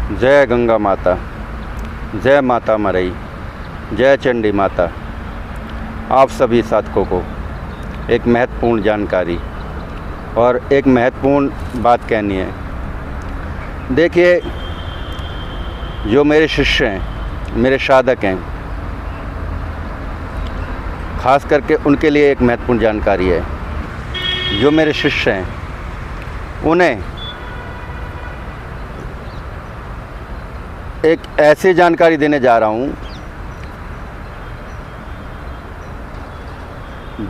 जय गंगा माता, जय माता मरई, जय चंडी माता। आप सभी साधकों को एक महत्वपूर्ण जानकारी और एक महत्वपूर्ण बात कहनी है। देखिए, जो मेरे शिष्य हैं, मेरे साधक हैं, ख़ास करके उनके लिए एक महत्वपूर्ण जानकारी है। जो मेरे शिष्य हैं उन्हें एक ऐसी जानकारी देने जा रहा हूँ,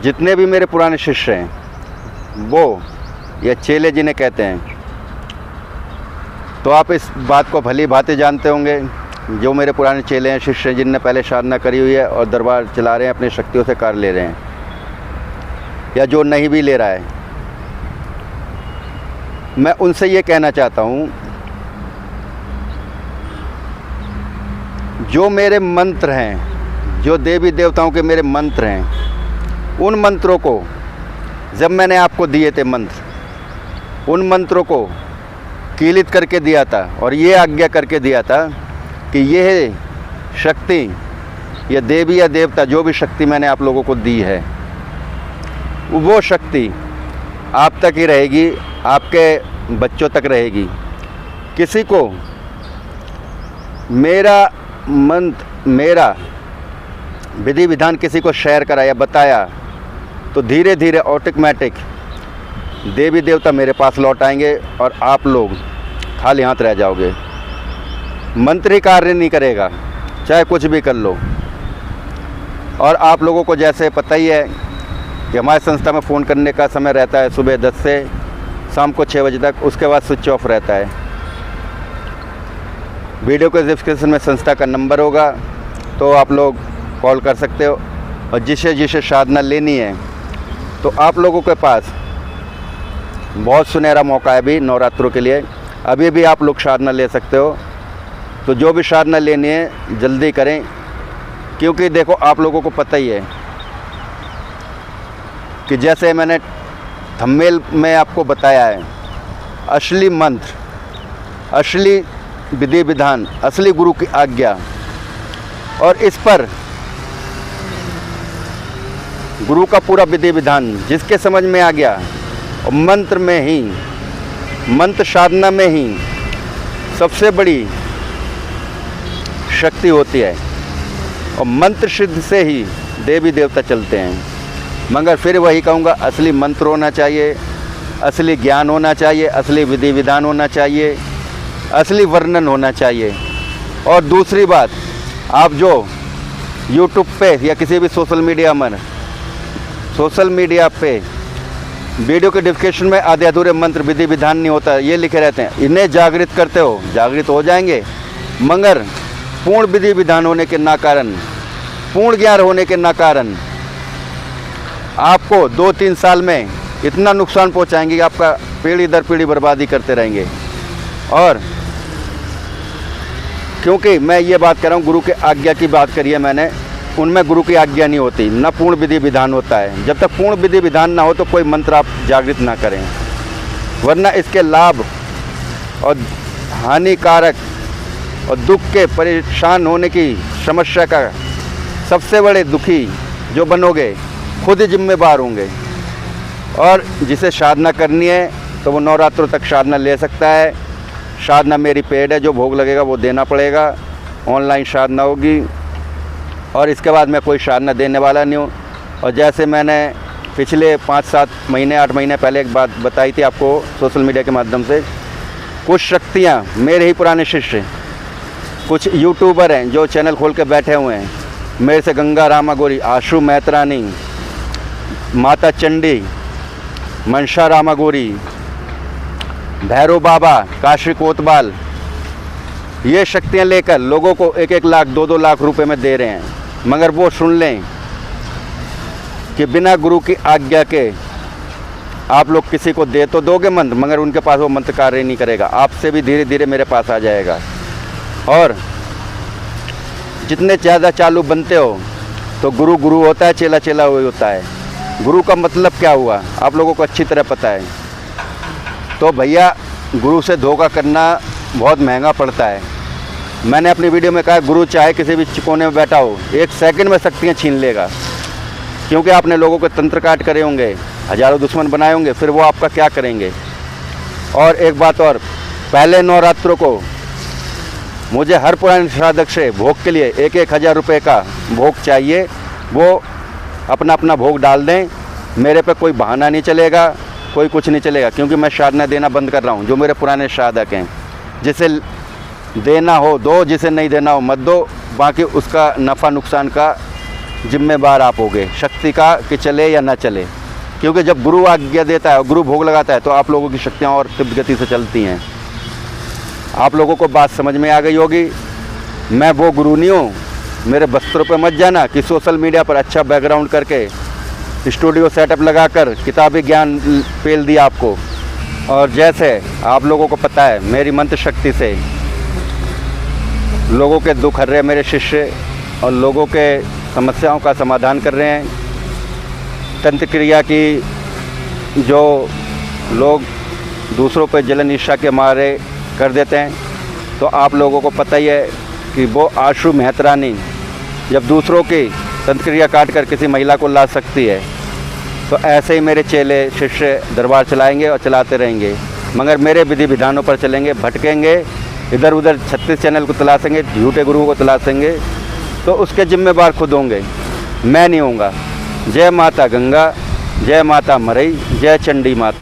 जितने भी मेरे पुराने शिष्य हैं वो या चेले जिन्हें कहते हैं, तो आप इस बात को भली भांति जानते होंगे। जो मेरे पुराने चेले हैं, शिष्य हैं, जिनने पहले साधना करी हुई है और दरबार चला रहे हैं, अपनी शक्तियों से कार्य ले रहे हैं, या जो नहीं भी ले रहा है, मैं उनसे ये कहना चाहता हूँ, जो मेरे मंत्र हैं, जो देवी देवताओं के मेरे मंत्र हैं, उन मंत्रों को जब मैंने आपको दिए थे मंत्र, उन मंत्रों को कीलित करके दिया था और ये आज्ञा करके दिया था कि यह शक्ति या देवी या देवता, जो भी शक्ति मैंने आप लोगों को दी है, वो शक्ति आप तक ही रहेगी, आपके बच्चों तक रहेगी। किसी को मेरा मंत्र, मेरा विधि विधान किसी को शेयर कराया, बताया, तो धीरे धीरे ऑटोमेटिक देवी देवता मेरे पास लौट आएंगे और आप लोग खाली हाथ रह जाओगे। मंत्र ही कार्य नहीं करेगा, चाहे कुछ भी कर लो। और आप लोगों को जैसे पता ही है कि हमारी संस्था में फ़ोन करने का समय रहता है सुबह 10 से शाम को 6 बजे तक, उसके बाद स्विच ऑफ रहता है। वीडियो के डिस्क्रिप्शन में संस्था का नंबर होगा, तो आप लोग कॉल कर सकते हो। और जिसे साधना लेनी है, तो आप लोगों के पास बहुत सुनहरा मौका है अभी नवरात्रों के लिए। अभी भी आप लोग साधना ले सकते हो, तो जो भी साधना लेनी है जल्दी करें, क्योंकि देखो आप लोगों को पता ही है कि जैसे मैंने थंबनेल में आपको बताया है, असली मंत्र, असली विधि विधान, असली गुरु की आज्ञा, और इस पर गुरु का पूरा विधि विधान जिसके समझ में आ गया, और मंत्र में ही, मंत्र साधना में ही सबसे बड़ी शक्ति होती है, और मंत्र सिद्ध से ही देवी देवता चलते हैं। मगर फिर वही कहूँगा, असली मंत्र होना चाहिए, असली ज्ञान होना चाहिए, असली विधि विधान होना चाहिए, असली वर्णन होना चाहिए। और दूसरी बात, आप जो YouTube पे या किसी भी सोशल मीडिया पे वीडियो के डिस्क्रिप्शन में आधे अधूरे मंत्र विधि विधान नहीं होता, ये लिखे रहते हैं, इन्हें जागृत करते हो, जागृत हो जाएंगे, मगर पूर्ण विधि विधान होने के ना कारण, पूर्ण ज्ञान होने के ना कारण आपको 2-3 साल में इतना नुकसान पहुंचाएंगे कि आपका पीढ़ी दर पीढ़ी बर्बादी करते रहेंगे। और क्योंकि मैं ये बात कर रहा हूँ, गुरु के आज्ञा की बात करी है मैंने, उनमें गुरु की आज्ञा नहीं होती, न पूर्ण विधि विधान होता है। जब तक पूर्ण विधि विधान ना हो तो कोई मंत्र आप जागृत ना करें, वरना इसके लाभ और हानिकारक और दुख के, परेशान होने की समस्या का सबसे बड़े दुखी जो बनोगे, खुद ही जिम्मेदार होंगे। और जिसे साधना करनी है तो वो नवरात्रों तक साधना ले सकता है। साधना मेरी पेड है, जो भोग लगेगा वो देना पड़ेगा, ऑनलाइन साधना होगी, और इसके बाद मैं कोई साधना देने वाला नहीं हूँ। और जैसे मैंने पिछले 5-7 महीने, 8 महीने पहले एक बात बताई थी आपको सोशल मीडिया के माध्यम से, कुछ शक्तियाँ मेरे ही पुराने शिष्य, कुछ यूट्यूबर हैं जो चैनल खोल के बैठे हुए हैं, मेरे से गंगा रामागौरी, आशु मैत्रानी, माता चंडी, मनसा रामागौरी, भैरव बाबा, काशी कोतवाल, ये शक्तियाँ लेकर लोगों को 1-1 लाख, 2-2 लाख रुपए में दे रहे हैं। मगर वो सुन लें कि बिना गुरु की आज्ञा के आप लोग किसी को दे तो दोगे मंत्र, मगर उनके पास वो मंत्र कार्य नहीं करेगा, आपसे भी धीरे धीरे मेरे पास आ जाएगा। और जितने ज़्यादा चालू बनते हो तो गुरु गुरु होता है, चेला चेला वही होता है। गुरु का मतलब क्या हुआ आप लोगों को अच्छी तरह पता है। तो भैया, गुरु से धोखा करना बहुत महंगा पड़ता है। मैंने अपनी वीडियो में कहा, गुरु चाहे किसी भी कोने में बैठा हो, 1 सेकंड में शक्तियाँ छीन लेगा, क्योंकि आपने लोगों को तंत्र काट करे होंगे, हजारों दुश्मन बनाए होंगे, फिर वो आपका क्या करेंगे। और एक बात और, पहले नवरात्रों को मुझे हर पुराने साधक से भोग के लिए 1-1 हज़ार रुपये का भोग चाहिए। वो अपना अपना भोग डाल दें, मेरे पे कोई बहाना नहीं चलेगा, कोई कुछ नहीं चलेगा, क्योंकि मैं साधना देना बंद कर रहा हूँ। जो मेरे पुराने साधक हैं, जिसे देना हो दो, जिसे नहीं देना हो मत दो, बाकी उसका नफ़ा नुकसान का जिम्मेदार आप होगे, शक्ति का कि चले या ना चले। क्योंकि जब गुरु आज्ञा देता है और गुरु भोग लगाता है तो आप लोगों की शक्तियाँ और तीव्र गति से चलती हैं। आप लोगों को बात समझ में आ गई होगी। मैं वो गुरु नहीं हूँ, मेरे बस्तरों पे मत जाना कि सोशल मीडिया पर अच्छा बैकग्राउंड करके स्टूडियो सेटअप लगाकर किताबी ज्ञान पेल दिया आपको। और जैसे आप लोगों को पता है, मेरी मंत्र शक्ति से लोगों के दुख हर रहे मेरे शिष्य और लोगों के समस्याओं का समाधान कर रहे हैं। तंत्र क्रिया की जो लोग दूसरों पर जलन ईर्ष्या के मारे कर देते हैं, तो आप लोगों को पता ही है कि वो आशु मेहतरानी जब दूसरों की तंत्र क्रिया काट कर किसी महिला को ला सकती है, तो ऐसे ही मेरे चेले शिष्य दरबार चलाएंगे और चलाते रहेंगे, मगर मेरे विधि विधानों पर चलेंगे। भटकेंगे, इधर उधर 36 चैनल को तलाशेंगे, झूठे गुरुओं को तलाशेंगे, तो उसके जिम्मेदार खुद होंगे, मैं नहीं होऊंगा। जय माता गंगा, जय माता मरई, जय चंडी माता।